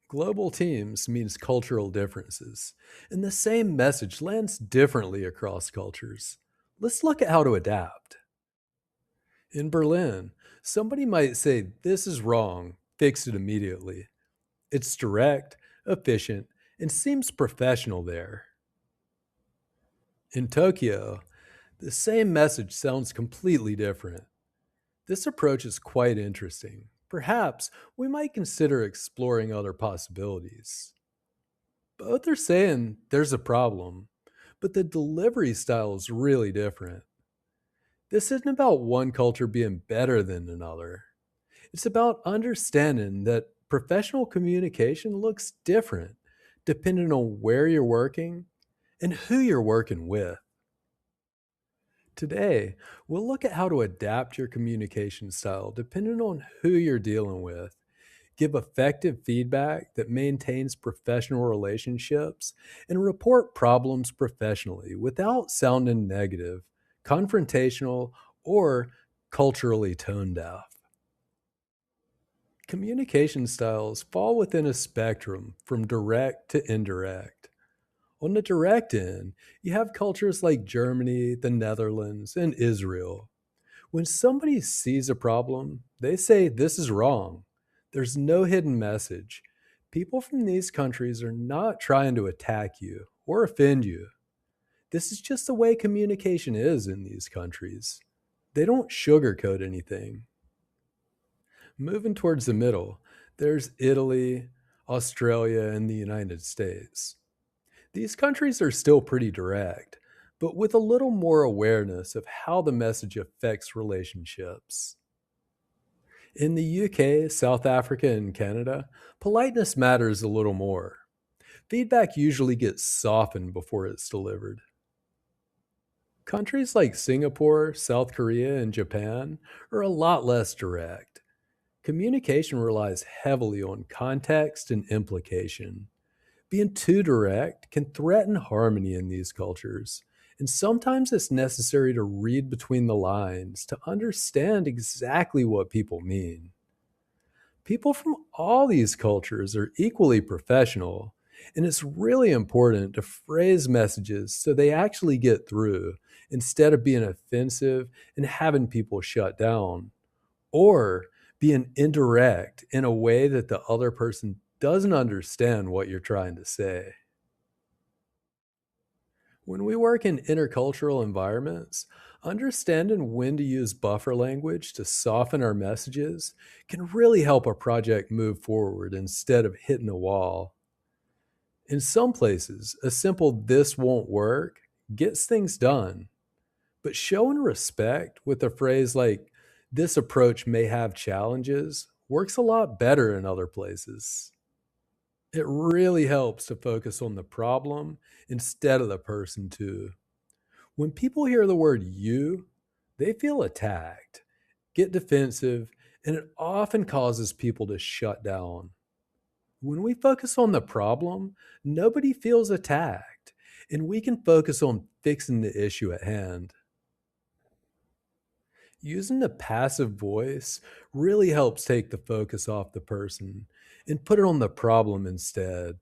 Global teams means cultural differences, and the same message lands differently across cultures. Let's look at how to adapt. In Berlin, somebody might say, "This is wrong, fix it immediately." It's direct, efficient, and seems professional there. In Tokyo, the same message sounds completely different. This approach is quite interesting. Perhaps we might consider exploring other possibilities. Both are saying there's a problem, but the delivery style is really different. This isn't about one culture being better than another. It's about understanding that professional communication looks different depending on where you're working and who you're working with. Today, we'll look at how to adapt your communication style depending on who you're dealing with, give effective feedback that maintains professional relationships, and report problems professionally without sounding negative, confrontational, or culturally tone deaf. Communication styles fall within a spectrum from direct to indirect. On the direct end, you have cultures like Germany, the Netherlands, and Israel. When somebody sees a problem, they say, "This is wrong." There's no hidden message. People from these countries are not trying to attack you or offend you. This is just the way communication is in these countries. They don't sugarcoat anything. Moving towards the middle, there's Italy, Australia, and the United States. These countries are still pretty direct, but with a little more awareness of how the message affects relationships. In the UK, South Africa, and Canada, politeness matters a little more. Feedback usually gets softened before it's delivered. Countries like Singapore, South Korea, and Japan are a lot less direct. Communication relies heavily on context and implication. Being too direct can threaten harmony in these cultures, and sometimes it's necessary to read between the lines to understand exactly what people mean. People from all these cultures are equally professional, and it's really important to phrase messages so they actually get through instead of being offensive and having people shut down, or being indirect in a way that the other person doesn't understand what you're trying to say. When we work in intercultural environments, understanding when to use buffer language to soften our messages can really help a project move forward instead of hitting a wall. In some places, a simple "this won't work" gets things done, but showing respect with a phrase like "this approach may have challenges" works a lot better in other places. It really helps to focus on the problem instead of the person, too. When people hear the word "you," they feel attacked, get defensive, and it often causes people to shut down. When we focus on the problem, nobody feels attacked, and we can focus on fixing the issue at hand. Using the passive voice really helps take the focus off the person and put it on the problem instead.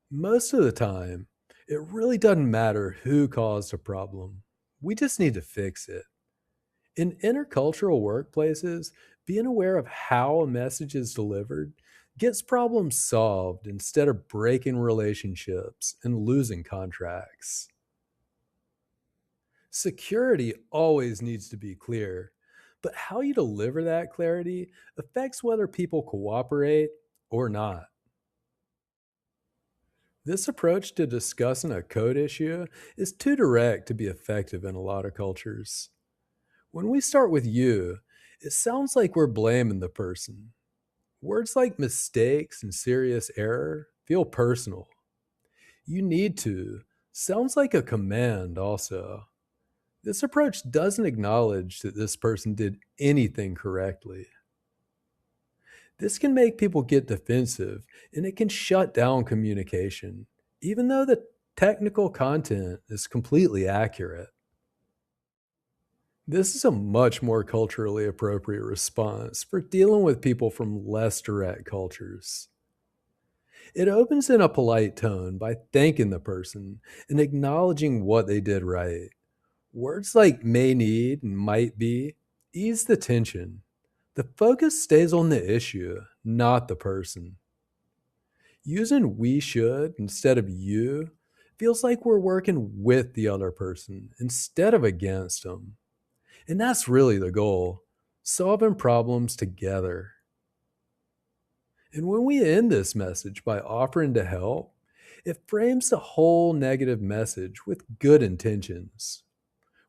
Most of the time, it really doesn't matter who caused a problem. We just need to fix it. In intercultural workplaces, being aware of how a message is delivered gets problems solved instead of breaking relationships and losing contracts. Security always needs to be clear, but how you deliver that clarity affects whether people cooperate or not. This approach to discussing a code issue is too direct to be effective in a lot of cultures. When we start with "you," it sounds like we're blaming the person. Words like mistakes and serious error feel personal. "You need to" sounds like a command also. This approach doesn't acknowledge that this person did anything correctly. This can make people get defensive and it can shut down communication, even though the technical content is completely accurate. This is a much more culturally appropriate response for dealing with people from less direct cultures. It opens in a polite tone by thanking the person and acknowledging what they did right. Words like may need and might be ease the tension. The focus stays on the issue, not the person. Using we should instead of you feels like we're working with the other person instead of against them. And that's really the goal, solving problems together. And when we end this message by offering to help, it frames the whole negative message with good intentions.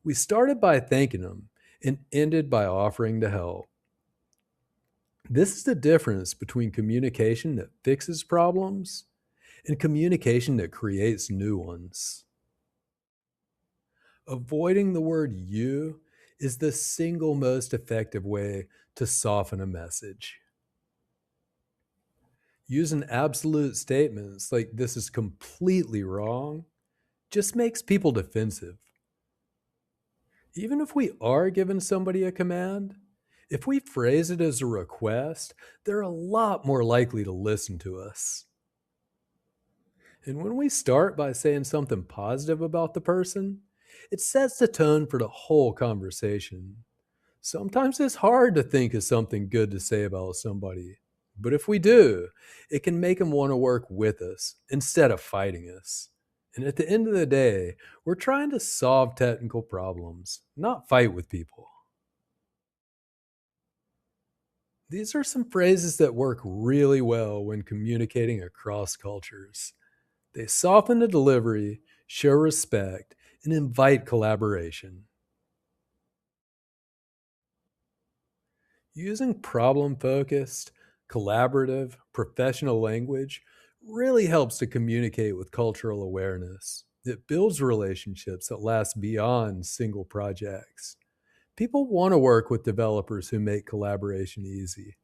We started by thanking them and ended by offering to help. This is the difference between communication that fixes problems and communication that creates new ones. Avoiding the word you is the single most effective way to soften a message. Using absolute statements like this is completely wrong just makes people defensive. Even if we are giving somebody a command, if we phrase it as a request, they're a lot more likely to listen to us. And when we start by saying something positive about the person, it sets the tone for the whole conversation. Sometimes it's hard to think of something good to say about somebody, but if we do, it can make them want to work with us instead of fighting us. And at the end of the day, we're trying to solve technical problems, not fight with people. These are some phrases that work really well when communicating across cultures. They soften the delivery, show respect, and invite collaboration. Using problem focused, collaborative, professional language really helps to communicate with cultural awareness. It builds relationships that last beyond single projects. People want to work with developers who make collaboration easy.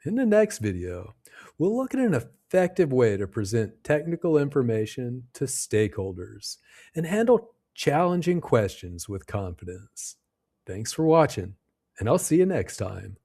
In the next video, we'll look at an effective way to present technical information to stakeholders and handle challenging questions with confidence. Thanks for watching, and I'll see you next time.